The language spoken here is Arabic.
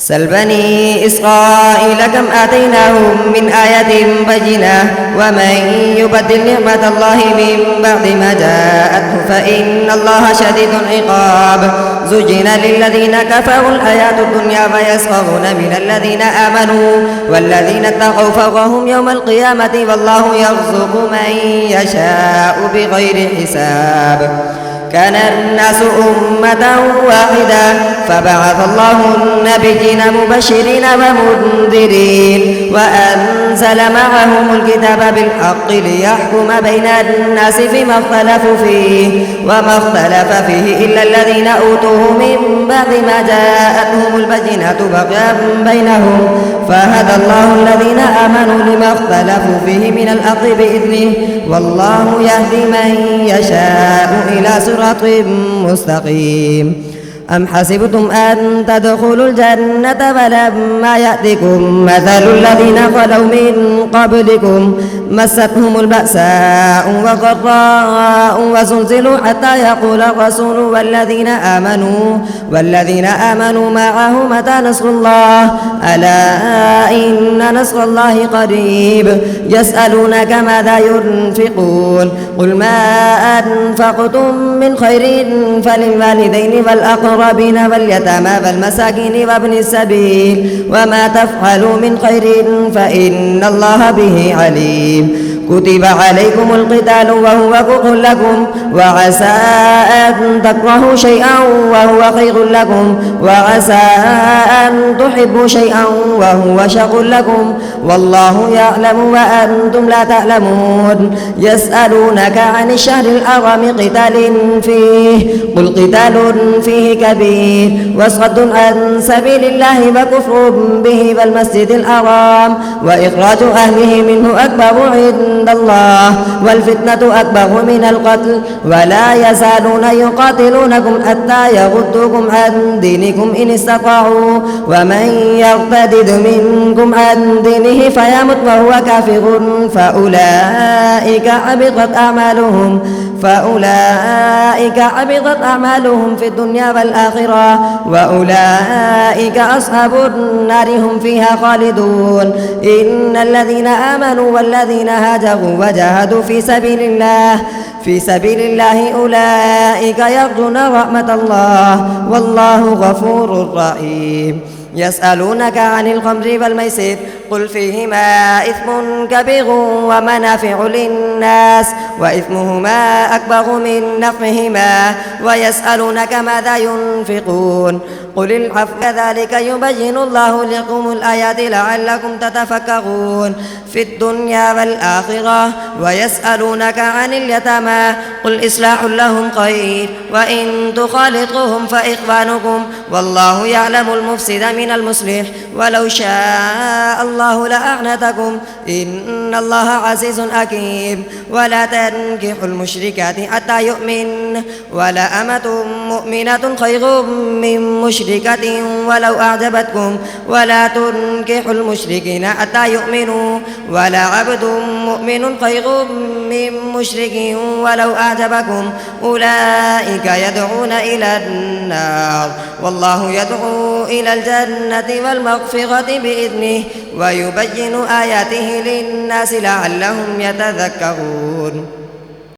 سل بني إسرائيل كم آتيناهم من آية بينة ومن يبدل نعمة الله من بعد ما جاءته فإن الله شديد العقاب زجن للذين كفروا الحياة الدنيا فيسخرون من الذين آمنوا والذين اتقوا فوقهم يوم القيامة والله يرزق من يشاء بغير حساب كان الناس أمة واحدة فبعث الله النبيين مبشرين ومنذرين وأنزل معهم الكتاب بالحق ليحكم بين الناس فيما اختلفوا فيه وما اختلف فيه إلا الذين أوتوه من بعد ما جاءتهم البينات بغيا بينهم فهدى الله الذين آمنوا لما اختلفوا فيه من الحق بإذنه والله يهدي من يشاء إلى صراط مستقيم أم حسبتم أن تدخلوا الجنة ولما يأتكم مثل الذين خلوا من قبلكم مستهم البأساء والضراء وزلزلوا حتى يقول الرسول والذين آمنوا معه متى نصر الله ألا إن نصر الله قريب يسألونك ماذا ينفقون قل ما أنفقتم من خير فللوالدين والأقربين واليتامى والمساكين وابن السبيل وما تفعلوا من خير فإن الله به عليم كتب عليكم القتال وهو كره لكم وعسى أن تكرهوا شيئا وهو خير لكم وعسى أن تحبوا شيئا وهو شر لكم والله يعلم وأنتم لا تعلمون يسألونك عن الشهر الحرام قتال فيه قل قتال فيه كبير وصد عن سبيل الله وكفر به والمسجد الحرام وإخراج أهله منه أكبر عند الله والفتنة أكبر من القتل ولا يزالون يقاتلونكم حتى يردوكم عن دينكم إن استطاعوا ومن يرتد منكم عن دينه فيمت وهو كافر فأولئك حبطت أعمالهم في الدنيا والآخرة وأولئك أصحاب النار هم فيها خالدون إن الذين آمنوا والذين هاجروا وجاهدوا في سبيل الله أولئك يرجون رحمة الله والله غفور رحيم يسألونك عن الخمر والميسر قل فيهما إثم كبير ومنافع للناس وإثمهما أكبر من نفعهما ويسألونك ماذا ينفقون قل العفو كذلك يبين الله لكم الآيات لعلكم تتفكرون في الدنيا والآخرة ويسألونك عن اليتامى قل إصلاح لهم خير وإن تخالطوهم فإخوانكم والله يعلم المفسد من المصلح ولو شاء الله لأعنتكم إن الله عزيز حكيم ولا تنكحوا المشركات حتى يؤمن ولأمة مؤمنة خير من مشركة ولو أعجبتكم ولا تنكحوا المشركين حتى يؤمنوا ولعبد مؤمن خير من مشرك ولو أعجبكم أولئك يدعون إلى النار والله يدعو إلى الجنة والمغفرة بإذنه ويبين آياته للناس لعلهم يتذكرون